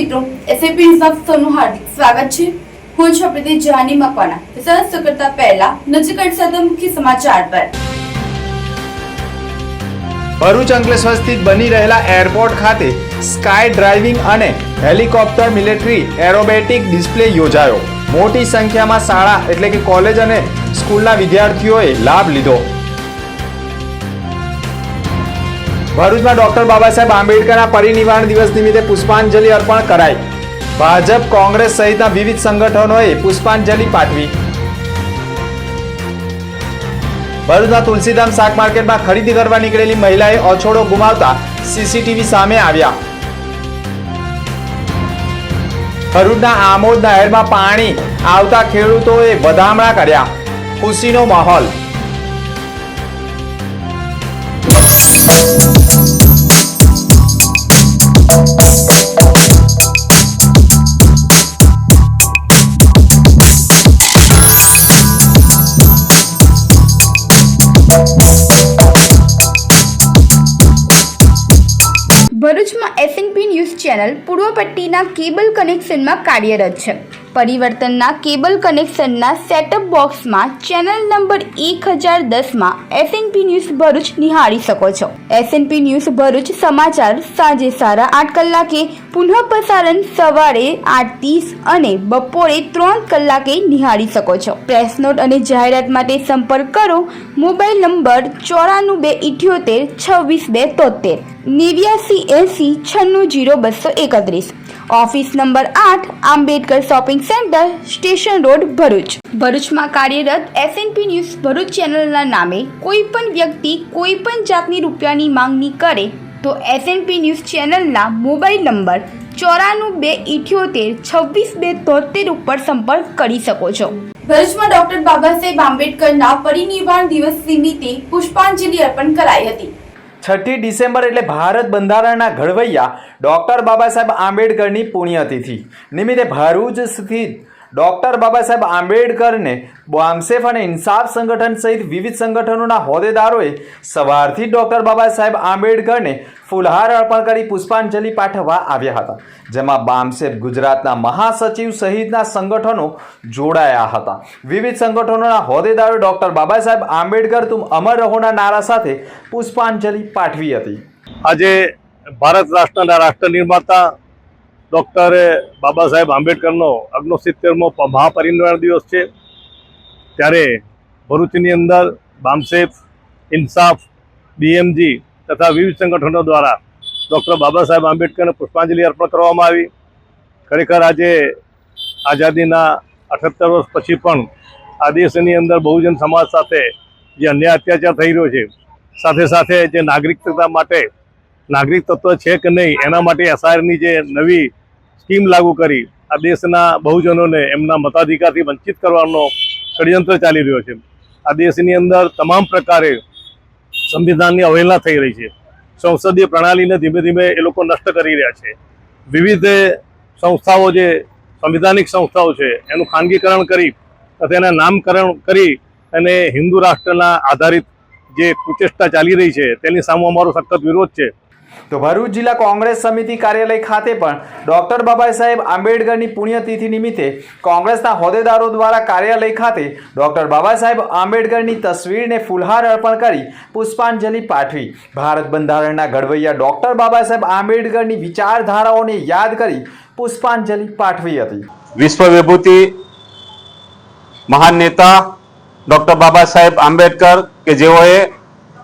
મિત્રો એસએપી ન્યૂઝમાં સૌનું હાર્દિક સ્વાગત છે। હું છું પ્રતિ જાની મકવાના। સરસ કરતા પહેલા નજર કરીએ મુખ્ય સમાચાર પર। ભરૂચ અંકલેશ્વર સ્થિત બની રહેલા એરપોર્ટ ખાતે સ્કાય ડ્રાઇવિંગ અને હેલિકોપ્ટર મિલિટરી એરોબેટિક ડિસ્પ્લે યોજાયો। મોટી સંખ્યામાં શાળા એટલે કે કોલેજ અને સ્કૂલના વિદ્યાર્થીઓએ લાભ લીધો। ભરૂચમાં ડોક્ટર બાબા સાહેબ આંબેડકરના પરિનિર્વાણ દિવસ નિમિત્તે પુષ્પાંજલિ અર્પણ કરાઈ। ભાજપ કોંગ્રેસ સહિતના વિવિધ સંગઠનોએ પુષ્પાંજલિ પાઠવી। ભરૂચના તુલસીધામ શાક માર્કેટમાં ખરીદી કરવા નીકળેલી મહિલાએ અછોડો ગુમાવતા સીસીટીવી સામે આવ્યા। ભરૂચના આમોદ નહેરમાં પાણી આવતા ખેડૂતોએ વધામણા કર્યા। ખુશીનો માહોલ। ભરૂચમાં એસએનપી ન્યૂઝ ચેનલ પૂર્વ પટ્ટીના કેબલ કનેક્શનમાં કાર્યરત છે। પરિવર્તનના કેબલ કનેક્શનના સેટઅપ બોક્સમાં ચેનલ નંબર 1010માં એસએનપી ન્યૂઝ ભરૂચ નિહાળી શકો છો। એસએનપી ન્યૂઝ ભરૂચ સમાચાર સાંજે 8:30 કલાકે, પુનઃ પ્રસારણ સવારે 8:30 અને બપોરે 3 કલાકે નિહાળી શકો છો। પ્રેસ નોટ અને જાહેરાત માટે સંપર્ક કરો mobile number 9478262273 8980960231। Office number 8 Ambedkar shopping centre, station road, Bharuch. ભરૂચમાં કાર્યરત એસએનપી ન્યૂઝ ભરૂચ ચેનલના નામે કોઈ પણ વ્યક્તિ કોઈ પણ જાતની રૂપિયાની માંગણી કરે તો એસએનપી ન્યૂઝ ચેનલના મોબાઈલ નંબર 9428262273 ઉપર સંપર્ક કરી શકો છો। ભરૂચમાં ડોક્ટર બાબા સાહેબ આંબેડકરના પરિનિર્વાણ દિવસ નિમિત્તે પુષ્પાંજલિ અર્પણ કરાઈ હતી। 6 ડિસેમ્બર એટલે ભારત બંધારણના ઘડવૈયા ડોક્ટર બાબા સાહેબ આંબેડકરની પુણ્યતિથિ નિમિત્તે ભરૂચ સ્થિત ડોક્ટર બાબા સાહેબ આંબેડકરને બામસેફ અને ઇન્સાફ સંગઠન સહિત વિવિધ સંગઠનોના હોદ્દેદારોએ સવારથી ડોક્ટર બાબા સાહેબ આંબેડકરને ફૂલહાર અર્પણ કરી પુષ્પાંજલિ પાઠવવા આવ્યા હતા, જેમાં બામસેફ ગુજરાતના મહાસચિવ સહિતના સંગઠનો જોડાયા હતા। વિવિધ સંગઠનોના હોદ્દેદારોએ ડોક્ટર બાબા સાહેબ આંબેડકર તુમ અમર રહોના નારા સાથે પુષ્પાંજલિ પાઠવી હતી। આજે ભારત રાષ્ટ્રના રાષ્ટ્ર નિર્માતા ડૉક્ટર બાબા સાહેબ આંબેડકરનો 69મો મહાપરિનિર્વાણ દિવસ છે, ત્યારે ભરૂચની અંદર બામસેફ, ઇન્સાફ, બીએમજી તથા વિવિધ સંગઠનો દ્વારા ડૉક્ટર બાબા સાહેબ આંબેડકરને પુષ્પાંજલિ અર્પણ કરવામાં આવી। ખરેખર આજે આઝાદીના 78 વર્ષ પછી પણ આ દેશની અંદર બહુજન સમાજ સાથે જે અન્યાય અત્યાચાર થઈ રહ્યો છે, સાથે સાથે જે નાગરિકતા માટે નાગરિક તત્વ છે કે નહીં એના માટે એસઆરની જે નવી સ્કીમ લાગુ કરી આ દેશના બહુજનોને એમના મતાધિકારથી વંચિત કરવાનો ષડયંત્ર ચાલી રહ્યો છે। આ દેશની અંદર તમામ પ્રકારે સંવિધાનની અવહેલના થઈ રહી છે। સંસદીય પ્રણાલીને ધીમે ધીમે એ લોકો નષ્ટ કરી રહ્યા છે। વિવિધ સંસ્થાઓ જે સંવિધાનિક સંસ્થાઓ છે એનું ખાનગીકરણ કરી તથા એના નામકરણ કરી અને હિન્દુ રાષ્ટ્રના આધારિત જે કુચેષ્ટા ચાલી રહી છે તેની સામે અમારો સખત વિરોધ છે। તો ભરૂચ જિલ્લા કોંગ્રેસ સમિતિ કાર્યાલય ખાતે પણ ડોક્ટર બાબા સાહેબ આંબેડકરની પુણ્યતિથિ નિમિત્તે કોંગ્રેસના હોદ્દેદારો દ્વારા કાર્યાલય ખાતે ડોક્ટર બાબા સાહેબ આંબેડકરની તસવીરને ફૂલહાર અર્પણ કરી પુષ્પાંજલિ પાઠવી। ભારત બંધારણના ઘડવૈયા ડોક્ટર બાબા સાહેબ આંબેડકરની વિચારધારાઓને યાદ કરી પુષ્પાંજલિ પાઠવી હતી। વિશ્વ વિભૂતિ મહાન નેતા ડોક્ટર બાબા સાહેબ આંબેડકર કે જેઓએ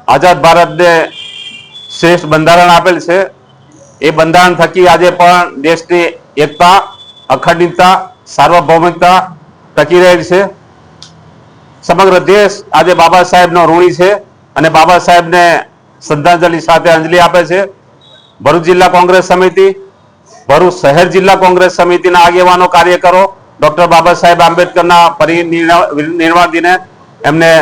આઝાદ ભારતને શ્રેષ્ઠ બંધારણ આપેલ છે, એ બંધારણ થકી આજે પણ દેશની એકતા, અખંડિતતા, સાર્વભૌમિકતા ટકી રહેલ છે। સમગ્ર દેશ આજે બાબા સાહેબનો ઋણી છે અને બાબા સાહેબને શ્રદ્ધાંજલિ સાથે અંજલિ આપે છે। ભરૂચ જિલ્લા કોંગ્રેસ સમિતિ, ભરૂચ શહેર જિલ્લા કોંગ્રેસ સમિતિના આગેવાનો, કાર્યકરો ડોક્ટર બાબા સાહેબ આંબેડકરના પરિનિર્વાણ દિને એમને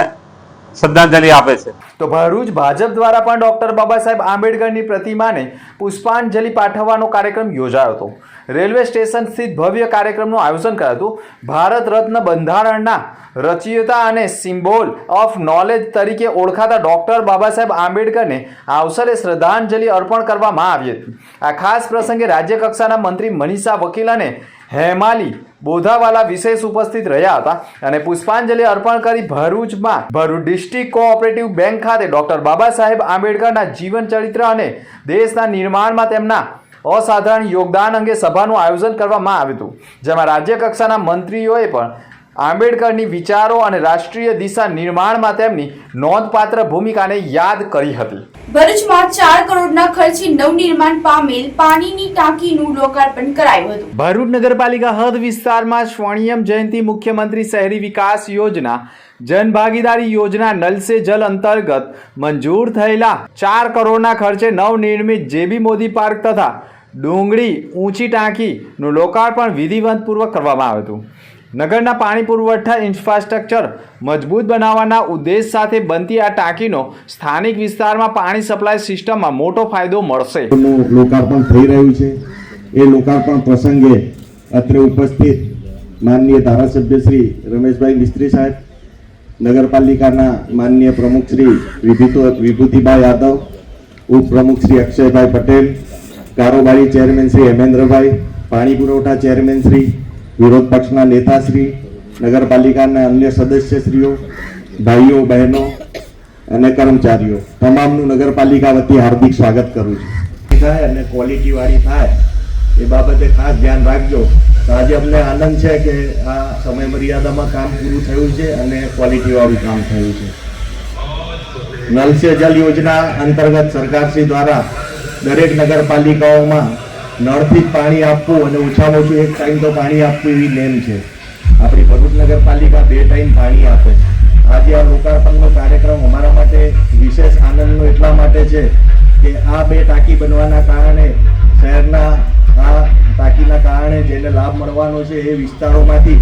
શ્રદ્ધાંજલિ આપે છે. તો ભરૂચ ભાજપ દ્વારા પણ ડોક્ટર બાબા સાહેબ આંબેડકરની પ્રતિમાને પુષ્પાંજલિ પાઠવવાનો કાર્યક્રમ યોજાયો હતો. રેલવે સ્ટેશન સ્થિત ભવ્ય કાર્યક્રમનું આયોજન કરાયું હતું. ભારત રત્ન બંધારણના રચયિતા અને સિમ્બોલ ઓફ નોલેજ તરીકે ઓળખાતા ડોક્ટર બાબા સાહેબ આંબેડકરને અવસરે શ્રદ્ધાંજલિ અર્પણ કરવામાં આવી હતી. આ ખાસ પ્રસંગે રાજ્ય કક્ષાના મંત્રી મનીષા વકીલ અને હેમાલી બોધાવાલા વિશેષ ઉપસ્થિત રહ્યા હતા અને પુષ્પાંજલિ અર્પણ કરી ભરૂચમાં ભરૂચ ડિસ્ટ્રિક્ટ કોઓપરેટિવ બેંક ખાતે ડોક્ટર બાબા સાહેબ આંબેડકરના જીવન ચરિત્ર અને દેશના નિર્માણમાં તેમના અસાધારણ યોગદાન અંગે સભાનું આયોજન કરવામાં આવ્યું હતું, જેમાં રાજ્ય કક્ષાના મંત્રીઓએ પણ આંબેડકરની વિચારો અને રાષ્ટ્રીય દિશા નિર્માણમાં તેમની નોંધપાત્ર ભૂમિકાને યાદ કરી હતી. ભરૂચમાં 4 કરોડના ખર્ચે નવનિર્માણ પામેલ પાણીની ટાંકીનું લોકાર્પણ કરાયું હતું. ભરૂચ નગરપાલિકા હદ વિસ્તારમાં સ્વર્ણિમ જયંતિ મુખ્યમંત્રી શહેરી વિકાસ યોજના જનભાગીદારી યોજના નલ સે જલ અંતર્ગત મંજૂર થયેલા 4 કરોડના ખર્ચે નવનિર્મિત જેબી મોદી પાર્ક તથા ડુંગળી ઊંચી ટાંકીનું લોકાર્પણ વિધિવતપૂર્વક કરવામાં આવ્યું હતું. નગરના પાણી પુરવઠા ઇન્ફ્રાસ્ટ્રક્ચર મજબૂત બનાવવાના ઉદ્દેશ સાથે બનતી આ ટાંકીનો સ્થાનિક વિસ્તારમાં પાણી સપ્લાય સિસ્ટમમાં મોટો ફાયદો મળશે. લોકાર્પણ થઈ રહ્યું છે. એ લોકાર્પણ પ્રસંગે અત્રે ઉપસ્થિત માનનીય ધારાસભ્ય શ્રી રમેશભાઈ મિસ્ત્રી સાહેબ, નગરપાલિકાના માનનીય પ્રમુખ શ્રી વિભૂતિભાઈ યાદવ, ઉપપ્રમુખ શ્રી અક્ષયભાઈ પટેલ, કારોબારી ચેરમેન શ્રી હેમેન્દ્રભાઈ, પાણી પુરવઠા ચેરમેન શ્રી, વિરોધ પક્ષના નેતાશ્રી, નગરપાલિકાના અન્ય સદસ્યશ્રીઓ, ભાઈઓ બહેનો અને કર્મચારીઓ તમામનું નગરપાલિકા વતી હાર્દિક સ્વાગત કરું છું. થાય અને ક્વોલિટી વાળી થાય એ બાબતે ખાસ ધ્યાન રાખજો. તો આજે અમને આનંદ છે કે આ સમય મર્યાદામાં કામ પૂરું થયું છે અને ક્વોલિટી વાળું કામ થયું છે. નલ સે જલ યોજના અંતર્ગત સરકારશ્રી દ્વારા દરેક નગરપાલિકાઓમાં નળથી જ પાણી આપવું અને ઓછામાં ઓછું એક ટાઈમ તો પાણી આપવું એવી નેમ છે. આપણી ભરૂચ નગરપાલિકા 2 ટાઈમ પાણી આપે છે. આજે આ લોકાર્પણનો કાર્યક્રમ અમારા માટે વિશેષ આનંદનો એટલા માટે છે કે આ 2 ટાંકી બનવાના કારણે શહેરના આ ટાંકીના કારણે જેને લાભ મળવાનો છે એ વિસ્તારોમાંથી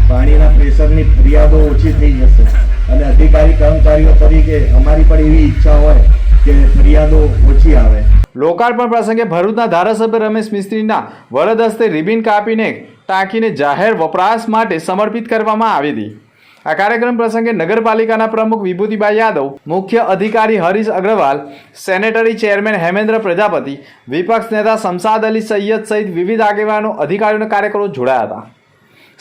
પાણીના પ્રેશરની ફરિયાદો ઓછી થઈ જશે અને અધિકારી કર્મચારીઓ તરીકે અમારી પણ એવી ઈચ્છા હોય કે ફરિયાદો ઓછી આવે. લોકાર્પણ પ્રસંગે ભરૂચના ધારાસભ્ય રમેશ મિસ્ત્રીના વરદ હસ્તે રિબિન કાપીને ટાંકીને જાહેર વપરાશ માટે સમર્પિત કરવામાં આવી હતી. આ કાર્યક્રમ પ્રસંગે નગરપાલિકાના પ્રમુખ વિભૂતિભાઈ યાદવ, મુખ્ય અધિકારી હરીશ અગ્રવાલ, સેનેટરી ચેરમેન હેમેન્દ્ર પ્રજાપતિ, વિપક્ષ નેતા શમશાદ અલી સૈયદ સહિત વિવિધ આગેવાનો, અધિકારીઓ અને કાર્યકરો જોડાયા હતા.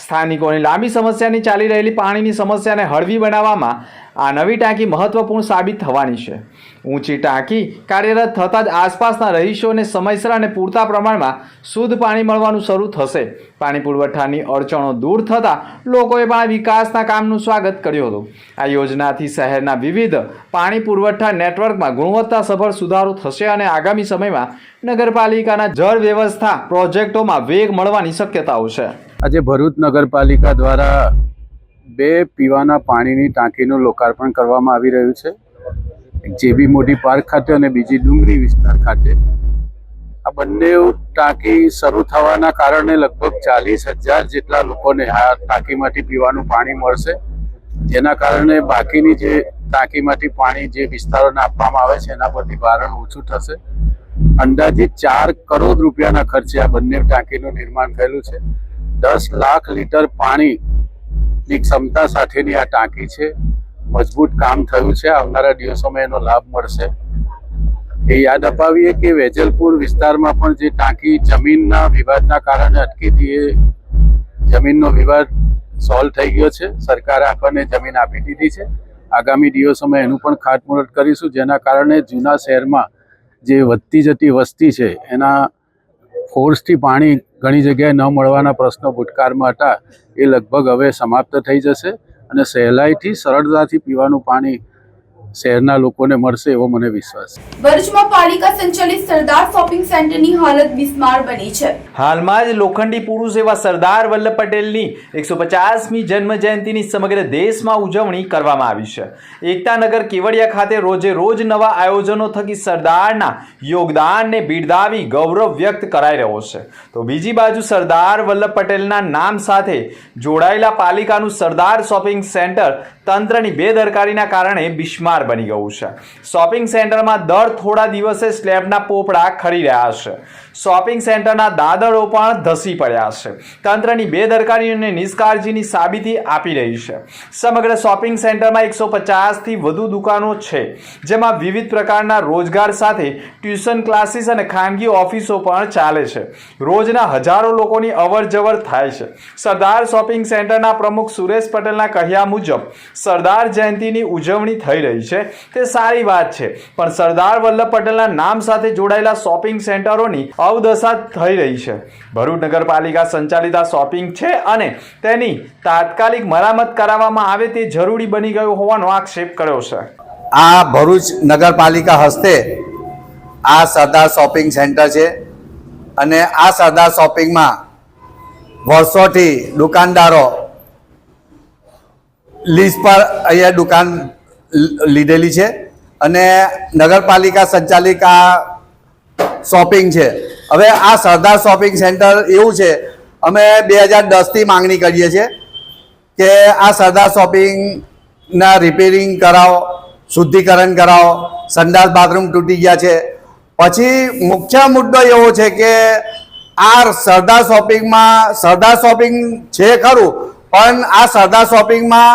સ્થાનિકોની લાંબી સમસ્યાની ચાલી રહેલી પાણીની સમસ્યાને હળવી બનાવવામાં આ નવી ટાંકી મહત્વપૂર્ણ સાબિત થવાની છે. ઊંચી ટાંકી કાર્યરત થતાં જ આસપાસના રહીશોને સમયસર અને પૂરતા પ્રમાણમાં શુદ્ધ પાણી મળવાનું શરૂ થશે. પાણી પુરવઠાની અડચણો દૂર થતાં લોકોએ પણ વિકાસના કામનું સ્વાગત કર્યું હતું. આ યોજનાથી શહેરના વિવિધ પાણી પુરવઠા નેટવર્કમાં ગુણવત્તાસભર સુધારો થશે અને આગામી સમયમાં નગરપાલિકાના જળ વ્યવસ્થા પ્રોજેક્ટોમાં વેગ મળવાની શક્યતાઓ છે. આજે ભરૂચ નગરપાલિકા દ્વારા 2 પીવાના પાણીની ટાંકીનું લોકાર્પણ કરવામાં આવી રહ્યું છે. એક જેબી મોદી પાર્ક ખાતે અને બીજી ડુંગરી વિસ્તાર ખાતે. આ બંને ટાંકી શરૂ થવાના કારણે લગભગ 40,000 જેટલા લોકોને આ ટાંકીમાંથી પીવાનું પાણી મળશે, જેના કારણે બાકીની જે ટાંકીમાંથી પાણી જે વિસ્તારોને આપવામાં આવે છે એના પરથી ભારણ ઓછું થશે. અંદાજિત 4 કરોડ રૂપિયાના ખર્ચે આ બંને ટાંકીનું નિર્માણ થયેલું છે. 10 લાખ લીટર પાણીની ક્ષમતા સાથેની આ ટાંકી છે. મજબૂત કામ થયું છે. આવનારા દિવસોમાં એનો લાભ મળશે. એ યાદ અપાવીએ કે વેજલપુર વિસ્તારમાં પણ જે ટાંકી જમીનના વિવાદના કારણે અટકી હતી, એ જમીનનો વિવાદ સોલ્વ થઈ ગયો છે. સરકારે આપણને જમીન આપી દીધી છે. આગામી દિવસોમાં એનું પણ ખાતમુહૂર્ત કરીશું, જેના કારણે જૂના શહેરમાં જે વધતી જતી વસ્તી છે એના ફોર્સથી પાણી ઘણી જગ્યાએ ન મળવાના પ્રશ્નો ભૂતકાળમાં હતા, એ લગભગ હવે સમાપ્ત થઈ જશે અને સહેલાઈથી સરળતાથી પીવાનું પાણી શહેરના લોકોને મળશે એવો મને વિશ્વાસ છે. ભરૂચમાં પાલિકા સંચાલિત સરદાર શોપિંગ સેન્ટરની હાલત બિસ્માર બની છે. હાલમાં જ લોખંડી પુરુષ એવા સરદાર વલ્લભ પટેલની 150મી જન્મ જયંતિની સમગ્ર દેશમાં ઉજવણી કરવામાં આવી છે. એકતાનગર કેવડિયા ખાતે રોજે રોજ નવા આયોજનો થકી સરદારના યોગદાનને બિરદાવી ગૌરવ વ્યક્ત કરાઈ રહ્યો છે. તો બીજી બાજુ સરદાર વલ્લભ પટેલના નામ સાથે જોડાયેલા પાલિકાનું સરદાર શોપિંગ સેન્ટર તંત્રની બેદરકારીના કારણે બિસ્માર બની ગયું છે. શોપિંગ સેન્ટરમાં દર થોડા દિવસે સ્લેબના પોપડા ખરી રહ્યા છે. શોપિંગ સેન્ટરના દાદરો પણ ધસી પડ્યા છે. તંત્રની બેદરકારી અને નિષ્કાળજીની સાબિતી આપી રહી છે. સમગ્ર શોપિંગ સેન્ટરમાં 150થી વધુ દુકાનો છે, જેમાં વિવિધ પ્રકારના રોજગાર સાથે ટ્યુશન ક્લાસીસ અને ખાનગી ઓફિસો પણ ચાલે છે. રોજના હજારો લોકોની અવર જવર થાય છે. સરદાર શોપિંગ સેન્ટરના પ્રમુખ સુરેશ પટેલના કહ્યા મુજબ સરદાર જયંતિની ઉજવણી થઈ રહી છે તે સારી વાત છે, પણ સરદાર વલ્લભ પટેલના નામ સાથે જોડાયેલા શોપિંગ સેન્ટરોની અવદશા થઈ રહી છે. ભરૂચ નગરપાલિકા સંચાલિત આ શોપિંગ છે અને તેની તાત્કાલિક મરામત કરાવવામાં આવે તે જરૂરી બની ગયું હોવાનો આક્ષેપ કર્યો છે. આ ભરૂચ નગરપાલિકા હસ્તે આ સરદાર શોપિંગ સેન્ટર છે અને આ સરદાર શોપિંગમાં વર્ષોથી દુકાનદારો લીઝ પર અહીંયા દુકાન લીધેલી છે અને નગરપાલિકા સંચાલિત આ શોપિંગ છે. હવે આ સરદાર શોપિંગ સેન્ટર એવું છે, અમે 2010થી માંગણી કરીએ છીએ કે આ સરદાર શોપિંગના રિપેરિંગ કરાવો, શુદ્ધિકરણ કરાવો. સંડાસ બાથરૂમ તૂટી ગયા છે. પછી મુખ્ય મુદ્દો એવો છે કે આ સરદાર શોપિંગ છે ખરું, પણ આ સરદાર શોપિંગમાં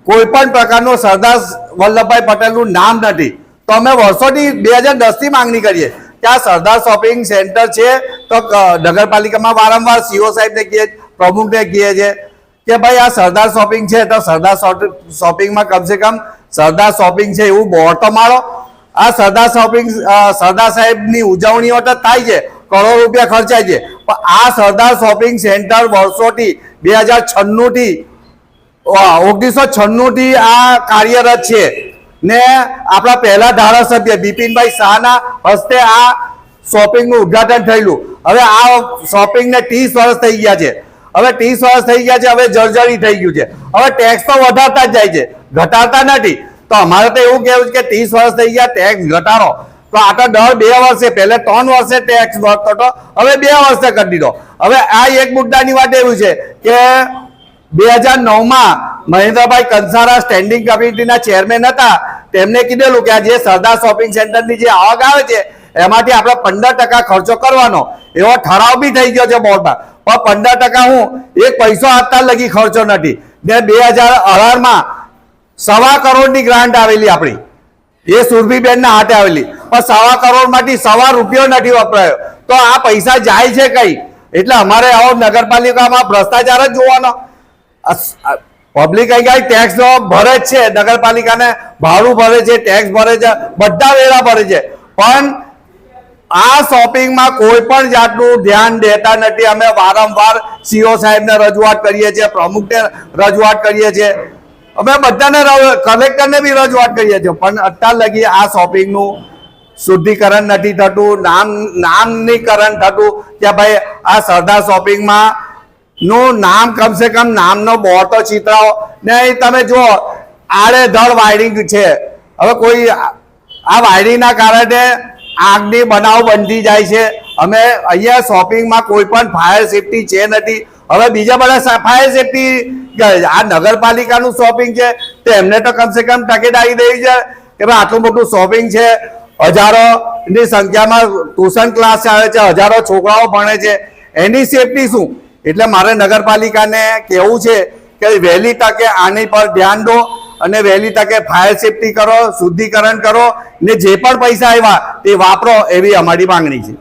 કોઈ પણ પ્રકારનું સરદાર વલ્લભભાઈ પટેલનું નામ નથી. તો અમે વર્ષોથી 2010થી માંગણી કરીએ કે આ સરદાર શોપિંગ સેન્ટર છે. તો નગરપાલિકામાં વારંવાર સીઓ સાહેબને કહીએ, પ્રમુખને કહીએ છીએ કે ભાઈ આ સરદાર શોપિંગ છે તો સરદાર શોપિંગમાં કમસે કમ સરદાર શોપિંગ છે એવું બોર્ડ તો મારો. આ સરદાર સાહેબની ઉજવણીઓ તો થાય છે, કરોડો રૂપિયા ખર્ચાય છે, પણ આ સરદાર શોપિંગ સેન્ટર વર્ષોથી 1996થી આ કાર્યરત છે ને આપણા પહેલા ધારાસભ્ય બિપિનભાઈ શાહના હસ્તે આ શોપિંગનું ઉદ્ઘાટન થયેલું. હવે આ શોપિંગને 30 વર્ષ થઈ ગયા છે. હવે 30 વર્ષ થઈ ગયા છે, હવે જર્જરી થઈ ગયું છે. હવે ટેક્સ તો વધારતા જ જાય છે, ઘટાડતા નથી. તો અમારે તો એવું કહેવું છે કે 30 વર્ષ થઈ ગયા, ટેક્સ ઘટાડો. તો આ તો દર 2 વર્ષે, પહેલે 3 વર્ષે ટેક્સ વધતો હતો, હવે 2 વર્ષે કરી દીધો. હવે આ એક મુદ્દાની વાત એવું છે કે 2009માં મહેન્દ્રભાઈ કંસારા સ્ટેન્ડિંગ કમિટીના ચેરમેન હતા. તેમને કીધેલું કે આ જે સરદાર શોપિંગ સેન્ટરની જે આવક આવે છે એમાંથી આપણે 15% ખર્ચો કરવાનો એવો ઠરાવ બી થઈ ગયો છે બોર્ડમાં. પણ 15% હું એક પૈસો આપતા લગી ખર્ચો નથી. ને 2018માં 1.25 કરોડની ગ્રાન્ટ આવેલી આપણી, એ સુરભીબેનના હાથે આવેલી, પણ 1.25 કરોડમાંથી 1.25 રૂપિયો નથી વપરાયો. તો આ પૈસા જાય છે કઈ? એટલે અમારે આવો નગરપાલિકામાં ભ્રષ્ટાચાર જ જોવાનો. પબ્લિક અહીં ટેક્સ ભરે જ છે, નગરપાલિકાને ભાડું ભરે છે, ટેક્સ ભરે છે, બધા વેરા ભરે છે, પણ આ શોપિંગમાં કોઈ પણ જાતનું ધ્યાન દેતા નથી. અમે વારંવાર સીઓ સાહેબને રજૂઆત કરીએ છીએ, પ્રમુખને રજૂઆત કરીએ છીએ, અમે બધાને કલેક્ટરને બી રજૂઆત કરીએ છીએ, પણ અત્યાર લગી આ શોપિંગનું શુદ્ધિકરણ નથી થતું, નામનીકરણ થતું કે ભાઈ આ સરદાર શોપિંગમાં નું નામ કમસે કમ નામનો બોર્ડ તો ચિતરાવો. ને તમે જુઓ આડેધડ વાયરિંગ છે. હવે કોઈ આ વાયરિંગના કારણે આગની બનાવ બનતી જાય છે. અમે અહીંયા શોપિંગમાં કોઈ પણ ફાયર સેફટી છે નથી. હવે બીજા બધા ફાયર સેફટી, આ નગરપાલિકાનું શોપિંગ છે તો એમને તો કમસે કમ તકેદારી દેવી છે કે ભાઈ આટલું મોટું શોપિંગ છે, હજારોની સંખ્યામાં ટ્યુશન ક્લાસ ચાલે છે, હજારો છોકરાઓ ભણે છે, એની સેફટી શું? એટલે મારે નગરપાલિકાને કહેવું છે કે વહેલી તકે આની પર ધ્યાન દો અને વહેલી તકે ફાયર સેફટી કરો, શુદ્ધિકરણ કરો ને જે પણ પૈસા આવ્યા તે વાપરો, એવી અમારી માંગણી છે.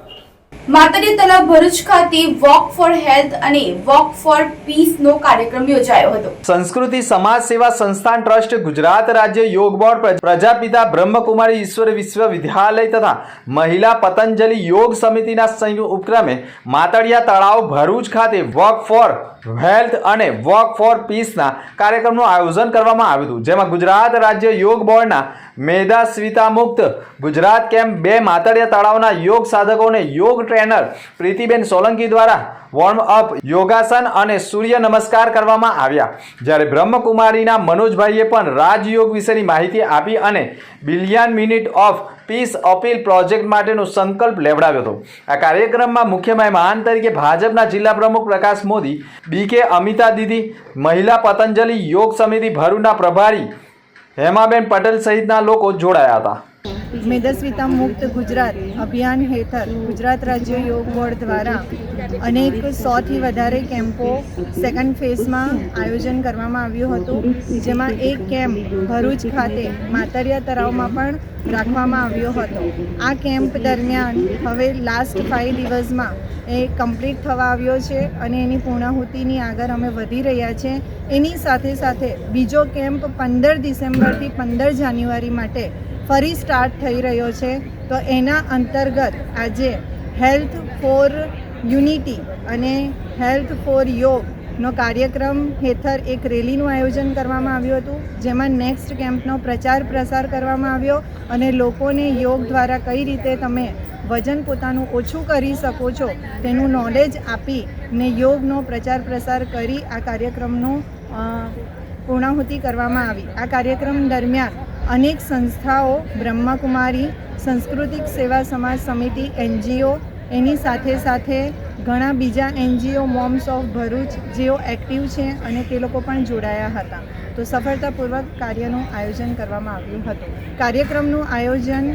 માતરિયા તળાવ ભરૂચ ખાતે વોક ફોર હેલ્થ અને વોક ફોર પીસનો કાર્યક્રમ યોજાયો હતો. સંસ્કૃતિ સમાજ સેવા સંસ્થાન ટ્રસ્ટ, ગુજરાત રાજ્ય યોગ બોર્ડ, પ્રજાપિતા બ્રહ્મકુમારી ઈશ્વર વિશ્વવિદ્યાલય તથા મહિલા પતંજલિ યોગ સમિતિના સંયુક્ત ઉપક્રમે માતરિયા તળાવ ભરૂચ ખાતે વોક ફોર હેલ્થ અને વોક ફોર પીસના કાર્યક્રમનું આયોજન કરવામાં આવ્યું હતું, જેમાં ગુજરાત રાજ્ય યોગ બોર્ડના મેધાસ્વીતા મુક્ત ગુજરાત કેમ્પ 2 માતરિયા તળાવના યોગ સાધકોને યોગ ટ્રેનર પ્રીતિબેન સોલંકી દ્વારા વોર્મ અપ, યોગાસન અને સૂર્ય નમસ્કાર કરવામાં આવ્યા. જ્યારે બ્રહ્મકુમારીના મનોજભાઈએ પણ રાજયોગ વિશેની માહિતી આપી અને billion minute of piece appeal project માટેનો સંકલ્પ લેવડાવ્યો હતો. આ કાર્યક્રમમાં મુખ્ય મહેમાન તરીકે ભાજપના જિલ્લા પ્રમુખ પ્રકાશ મોદી, BK અમિતા દીદી, મહિલા પતંજલિ યોગ સમિતિ ભરૂચના પ્રભારી હેમાબેન પટેલ સહિતના લોકો જોડાયા હતા. મેદસ્વીતા મુક્ત ગુજરાત અભિયાન હેઠળ ગુજરાત રાજ્ય યોગ બોર્ડ દ્વારા અનેક 100થી વધારે કેમ્પો સેકન્ડ ફેઝમાં આયોજન કરવામાં આવ્યું હતું, જેમાં એક કેમ્પ ભરૂચ ખાતે માતરિયા તળાવમાં પણ રાખવામાં આવ્યો હતો. આ કેમ્પ દરમિયાન હવે લાસ્ટ 5 દિવસમાં એ કમ્પ્લીટ થવા આવ્યો છે અને એની પૂર્ણાહુતિની આગળ અમે વધી રહ્યા છે. એની સાથે સાથે બીજો કેમ્પ 15 ડિસેમ્બરથી 15 જાન્યુઆરી માટે ફરી સ્ટાર્ટ થઈ રહ્યો છે. તો એના અંતર્ગત આજે હેલ્થ ફોર યુનિટી અને હેલ્થ ફોર યોગનો કાર્યક્રમ હેઠળ એક રેલીનું આયોજન કરવામાં આવ્યું હતું, જેમાં નેક્સ્ટ કેમ્પનો પ્રચાર પ્રસાર કરવામાં આવ્યો અને લોકોને યોગ દ્વારા કઈ રીતે તમે વજન પોતાનું ઓછું કરી શકો છો તેનું નોલેજ આપી ને યોગનો પ્રચાર પ્રસાર કરી આ કાર્યક્રમનું પૂર્ણાહુતિ કરવામાં આવી. આ કાર્યક્રમ દરમિયાન અનેક સંસ્થાઓ, બ્રહ્મકુમારી, સાંસ્કૃતિક સેવા સમાજ સમિતિ, NGO, એની સાથે સાથે ઘણા બીજા NGO, મોમ્સ ઓફ ભરૂચ જેઓ એક્ટિવ છે અને તે લોકો પણ જોડાયા હતા. તો સફળતાપૂર્વક કાર્યનું આયોજન કરવામાં આવ્યું હતું. કાર્યક્રમનું આયોજન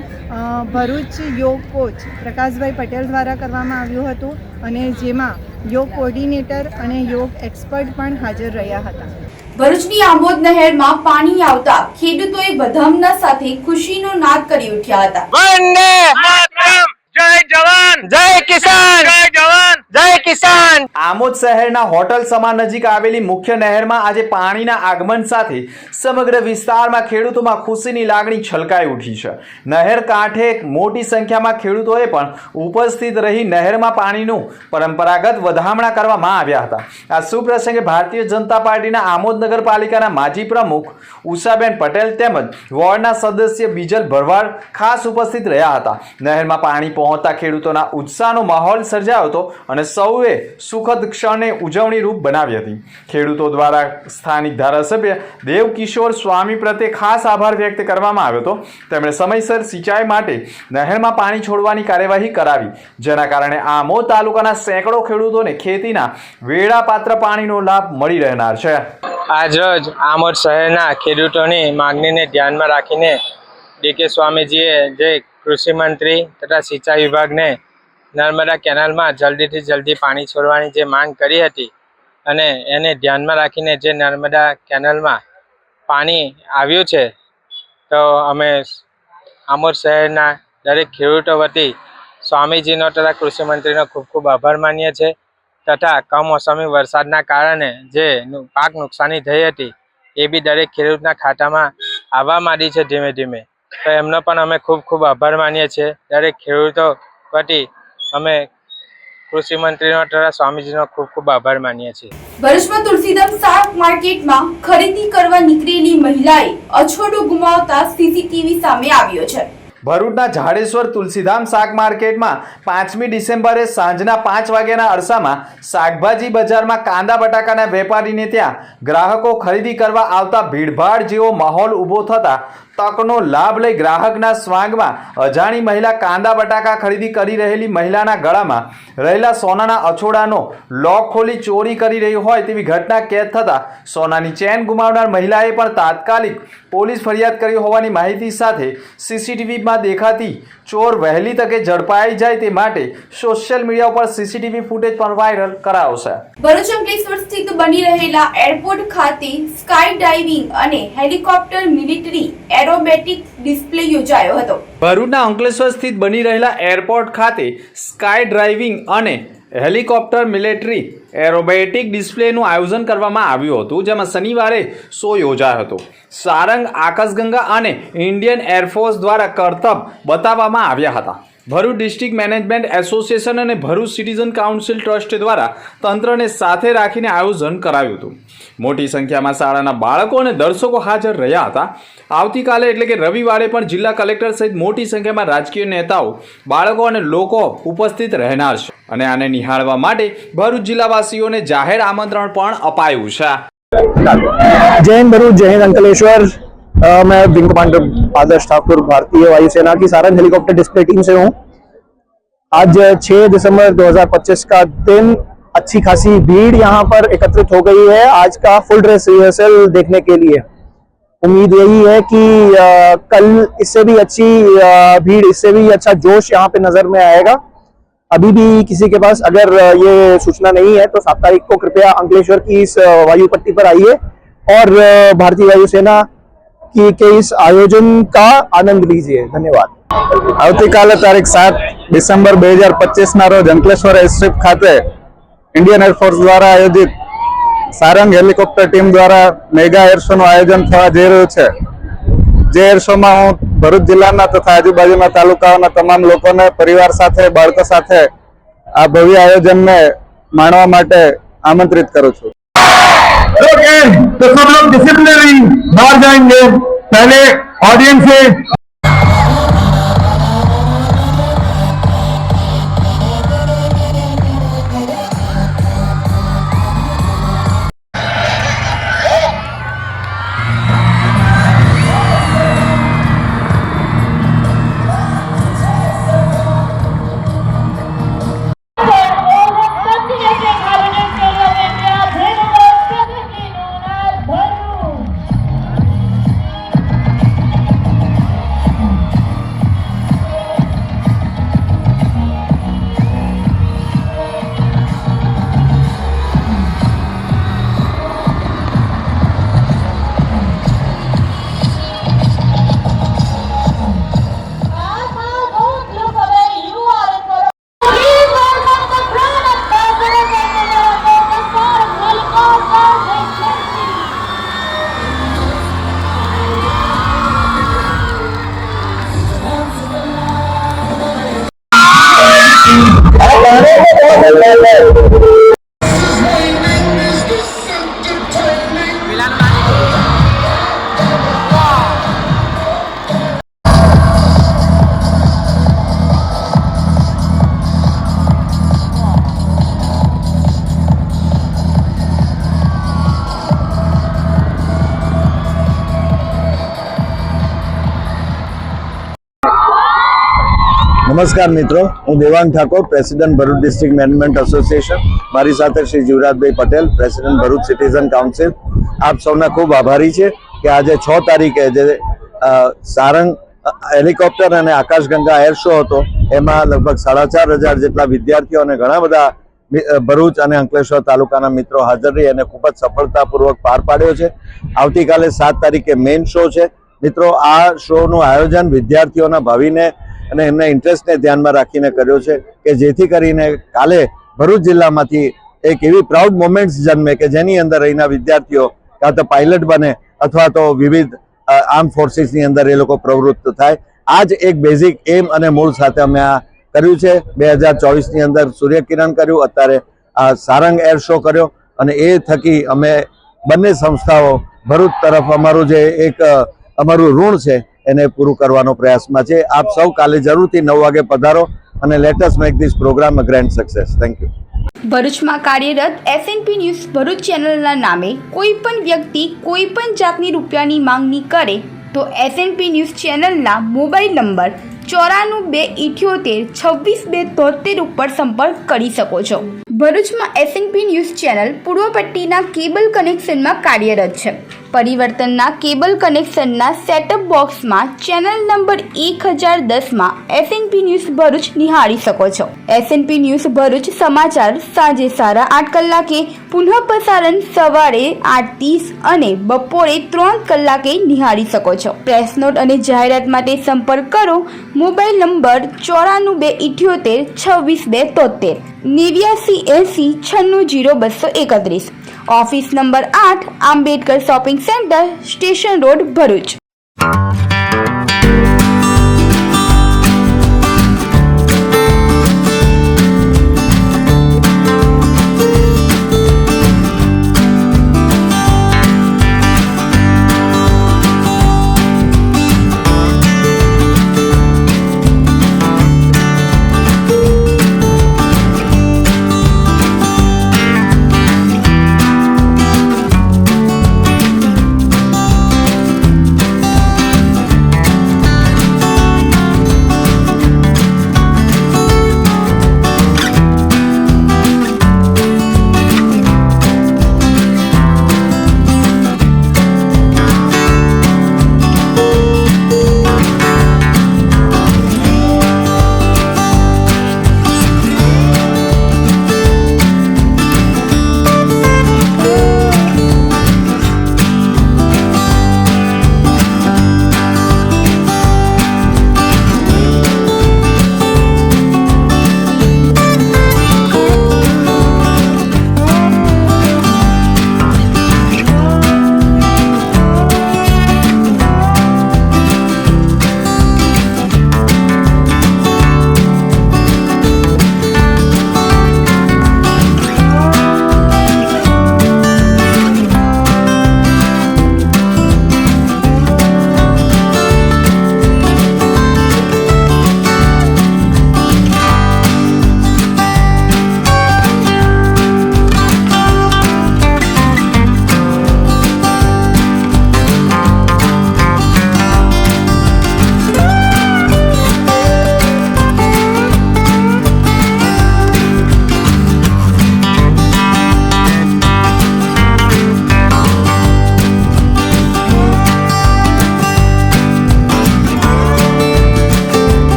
ભરૂચ યોગ કોચ પ્રકાશભાઈ પટેલ દ્વારા કરવામાં આવ્યું હતું અને જેમાં યોગ કોર્ડિનેટર અને યોગ એક્સપર્ટ પણ હાજર રહ્યા હતા. ભરૂચની આમોદ નહેરમાં પાણી આવતા ખેડૂતોએ વધામણા સાથે ખુશીનો નાદ કરી ઉઠ્યા હતા. વંદે માતરમ, જય જવાન, જય કિસાન, જય જવાન, જય કિસાન. આમોદ શહેરના હોટલ સમા નજીક આવેલી મુખ્ય નહેરમાં આજે પાણીના આગમન સાથે સમગ્ર વિસ્તારમાં ખેડૂતોમાં ખુશીની લાગણી છલકાઈ ઉઠી છે. નહેર કાંઠે મોટી સંખ્યામાં ખેડૂતોએ પણ ઉપસ્થિત રહી નહેરમાં પાણીનું પરંપરાગત વધામણા કરવામાં આવ્યા હતા. આ સુપ્રસંગે ભારતીય જનતા પાર્ટીના આમોદ નગરપાલિકાના માજી પ્રમુખ ઉષાબેન પટેલ તેમજ વોર્ડના સદસ્ય બીજલ ભરવાડ ખાસ ઉપસ્થિત રહ્યા હતા. નહેરમાં પાણી પહોંચતા ખેડૂતોના ઉત્સાહનો માહોલ સર્જાયો હતો અને સૌએ સુખદ ક્ષણને ઉજવણી રૂપ બનાવી હતી. ખેડૂતો દ્વારા સ્થાનિક ધારાસભ્ય દેવકિશોર સ્વામી પ્રત્યે ખાસ આભાર વ્યક્ત કરવામાં આવ્યો હતો. તેમણે સમયસર સિંચાઈ માટે નહેરમાં પાણી છોડવાની કાર્યવાહી કરાવી, જેના કારણે આમોદ તાલુકાના સેંકડો ખેડૂતોને ખેતીના વેળાપાત્ર પાણીનો લાભ મળી રહેનાર છે. આજરોજ આમોદ શહેરના ખેડૂતોની માંગણીને ધ્યાનમાં રાખીને DK સ્વામીજીએ જે કૃષિ મંત્રી તથા સિંચાઈ વિભાગને નર્મદા કેનાલમાં જલ્દીથી જલ્દી પાણી છોડવાની જે માંગ કરી હતી અને એને ધ્યાનમાં રાખીને જે નર્મદા કેનાલમાં પાણી આવ્યું છે, તો અમે આમોદ શહેરના દરેક ખેડૂતો વતી સ્વામીજીનો તથા કૃષિ મંત્રીનો ખૂબ ખૂબ આભાર માનીએ છીએ. તથા કમોસમી વરસાદના કારણે જે પાક નુકસાની થઈ હતી એ બી દરેક ખેડૂતના ખાતામાં આવવા માંડી છે ધીમે ધીમે. તો એમનો પણ અમે ખૂબ ખૂબ આભાર માનીએ છીએ. દરેક ખેડૂતો વતી અમે કૃષિ મંત્રીનો તથા સ્વામીજીનો ખૂબ ખૂબ આભાર માનીએ છીએ. ભરૂચમાં તુલસીધામ શાક માર્કેટમાં ખરીદી કરવા નીકળેલી મહિલાએ અછોડું ગુમાવતા CCTV સામે આવ્યો છે. ભરૂચના જાડેશ્વર તુલસીધામ શાક માર્કેટમાં 5મી ડિસેમ્બરે સાંજના 5 વાગ્યાના અરસામાં શાકભાજી બજારમાં કાંદા બટાકાના વેપારીને ત્યાં ગ્રાહકો ખરીદી કરવા આવતા ભીડભાડ જેવો માહોલ ઊભો થતા તકનો લાભ લઈ ગ્રાહકના સ્વાંગમાં અજાણી મહિલા કાંદા બટાકા ખરીદી કરી રહેલી મહિલાના ગળામાં રહેલા સોનાના અછોડાનો લોક ખોલી ચોરી કરી રહી હોય તેવી ઘટના કેદ થતા સોનાની ચેન ગુમાવનાર મહિલાએ પણ તાત્કાલિક પોલીસ ફરિયાદ કરી હોવાની માહિતી સાથે CCTVમાં દેખાતી ચોર વહેલી તકે ઝડપાઈ જાય તે માટે સોશિયલ મીડિયા ઉપર CCTV ફૂટેજ પણ વાયરલ કરાવશે. ભરૂચ અંકલેશ્વર સ્થિત બની રહેલા એરપોર્ટ ખાતે સ્કાય ડાઇવિંગ અને હેલિકોપ્ટર મિલિટરી એરોબેટિક ડિસ્પ્લે યોજાયો હતો. ભરૂચના અંકલેશ્વર સ્થિત બની રહેલા એરપોર્ટ ખાતે સ્કાય ડ્રાઇવિંગ અને હેલિકોપ્ટર મિલિટરી એરોબેટિક ડિસ્પ્લેનું આયોજન કરવામાં આવ્યું હતું, જેમાં શનિવારે શો યોજાયો હતો. સારંગ, આકાશગંગા અને ઇન્ડિયન એરફોર્સ દ્વારા કરતબ બતાવવામાં આવ્યા હતા. ભરૂચ ડિસ્ટ્રિક્ટ મેનેજમેન્ટ એસોસિએશન અને ભરૂચ સિટીઝન કાઉન્સિલ ટ્રસ્ટ દ્વારા તંત્રને સાથે રાખીને આયોજન કરાયું હતું. મોટી સંખ્યામાં શાળાના બાળકો અને દર્શકો હાજર રહ્યા હતા. આવતીકાલે એટલે કે રવિવારે પણ જિલ્લા કલેક્ટર સહિત મોટી સંખ્યામાં રાજકીય નેતાઓ, બાળકો અને લોકો ઉપસ્થિત રહેનાર છે અને આને નિહાળવા માટે ભરૂચ જિલ્લાવાસીઓને જાહેર આમંત્રણ પણ અપાયું છે. जय हिंद भरूच, जय हिंद अंकलेश्वर। मैं विंग कमांडर आदर्श ठाकुर, भारतीय वायुसेना की सारंग हेलीकॉप्टर डिस्प्ले टीम से हूँ। आज 6 दिसंबर 2025 का दिन, अच्छी खासी भीड़ यहाँ पर एकत्रित हो गई है आज का फुल ड्रेस रिहर्सल देखने के लिए। उम्मीद यही है कि कल इससे भी अच्छी भीड़, इससे भी अच्छा जोश यहाँ पे नजर में आएगा। अभी भी किसी के पास अगर ये सूचना नहीं है तो 7 तारीख को कृपया अंकलेश्वर की इस वायु पट्टी पर आइए और भारतीय वायुसेना के इस आयोजन का आनंद लीजिए। धन्यवाद। આવતીકાલે તારીખ 7 ડિસેમ્બર 2025 ના રોજ અંકલેશ્વર એરસ્ટ્રીપ ખાતે ઇન્ડિયન એરફોર્સ દ્વારા આયોજિત સારંગ હેલિકોપ્ટર ટીમ દ્વારા મેગા એર શોનું આયોજન થવા જઈ રહ્યું છે. જે એર શોમાં હું ભરૂચ જિલ્લાના તથા આજુબાજુના તાલુકાઓના તમામ લોકોને પરિવાર સાથે, બાળકો સાથે આ ભવ્ય આયોજનને માણવા માટે આમંત્રિત કરું છું. ओके, तो सब लोग डिसिप्लिन बाहर जाएंगे। पहले ऑडियंस से નમસ્કાર મિત્રો, હું Devang Thakor, president Bharuch district management association. મારી સાથે Shri Jivrajbhai Patel, president Bharuch citizen council. આપ સૌના ખૂબ આભારી છે કે આજે 6 તારીખે જે સારંગ હેલિકોપ્ટર અને આકાશગંગા એર શો હતો એમાં લગભગ 4,500 જેટલા વિદ્યાર્થીઓ અને ઘણા બધા ભરૂચ અને અંકલેશ્વર તાલુકાના મિત્રો હાજર રહી અને ખૂબ જ સફળતાપૂર્વક પાર પાડ્યો છે. આવતીકાલે 7 તારીખે મેઇન શો છે. મિત્રો, આ શોનું આયોજન વિદ્યાર્થીઓના ભાવિને અને એમના ઇન્ટરેસ્ટને ધ્યાનમાં રાખીને કર્યો છે કે જેથી કરીને કાલે ભરૂચ જિલ્લામાંથી એક એવી પ્રાઉડ મોમેન્ટ્સ જન્મે કે જેની અંદર અહીંના વિદ્યાર્થીઓ કાં તો પાયલટ બને અથવા તો વિવિધ આર્મ ફોર્સિસની અંદર એ લોકો પ્રવૃત્ત થાય. આ જ એક બેઝિક એમ અને મૂળ સાથે અમે આ કર્યું છે. 2024ની અંદર સૂર્યકિરણ કર્યું, અત્યારે આ સારંગ એર શો કર્યો અને એ થકી અમે બંને સંસ્થાઓ ભરૂચ તરફ અમારું જે એક અમારું ઋણ છે એને પૂરું કરવાનો પ્રયાસમાં છે. આપ સૌ કાલે જરૂરથી 9 વાગે પધારો અને let us make this program a grand success. Thank you. ભરૂચમાં કાર્યરત SNP ન્યૂઝ ભરૂચ ચેનલના નામે કોઈ પણ વ્યક્તિ કોઈ પણ જાતની રૂપિયાની માંગણી કરે તો SNP ન્યૂઝ ચેનલના મોબાઈલ નંબર 9428762273 ઉપર સંપર્ક કરી શકો છો. ભરૂચમાં SNP ન્યૂઝ ચેનલ પૂર્વ પટ્ટીના કેબલ કનેક્શનમાં કાર્યરત છે. પરિવર્તનના કેબલ કનેક્શનના સેટઅપ બોક્સમાં ચેનલ નંબર 1010માં SNP ન્યૂઝ ભરૂચ નિહાળી શકો છો. SNP ન્યૂઝ ભરૂચ સમાચાર સાંજે 8:30 કલાકે, પુનઃ પ્રસારણ સવારે 8:30 અને બપોરે 3 કલાકે નિહાળી શકો છો. પ્રેસ નોટ અને જાહેરાત માટે સંપર્ક કરો. Mobile number 9428762273 8980960231. Office number 8 Ambedkar shopping centre station road Bharuch.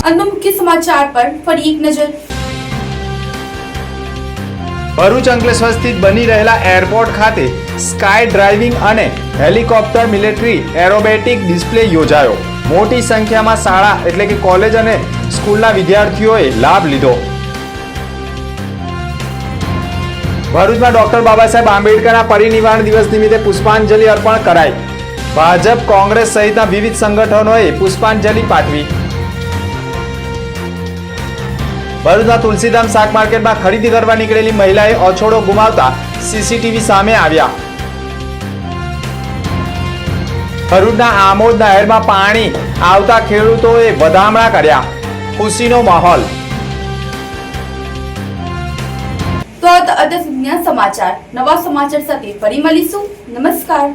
अंत मुख्य समाचार पर फरी एक नजर. ભરૂચ અંકલેશ્વર સ્થિત બની રહેલા એરપોર્ટ ખાતે સ્કાય ડ્રાઇવિંગ અને હેલિકોપ્ટર મિલિટરી એરોબેટિક ડિસ્પ્લે યોજાયો. મોટી સંખ્યામાં શાળા એટલે કે કોલેજ અને સ્કૂલના વિદ્યાર્થીઓએ લાભ લીધો. ભરૂચમાં ડોક્ટર બાબા સાહેબ આંબેડકરના પરિનિર્વાણ દિવસ નિમિત્તે પુષ્પાંજલિ અર્પણ કરાઈ. ભાજપ, કોંગ્રેસ સહિતના વિવિધ સંગઠનોએ પુષ્પાંજલિ પાઠવી. ભરૂચના તુલસીધામ શાક માર્કેટમાં ખરીદી કરવા નીકળેલી મહિલાએ અછોડો ગુમાવતા સીસીટીવી સામે આવ્યા. ભરૂચના આમોદ નહેરમાં પાણી આવતા ખેડૂતોએ વધામણા કર્યા. ખુશીનો માહોલ. તો અત્યાર સુધીના સમાચાર. નવા સમાચાર સાથે ફરી મળીશું. નમસ્કાર.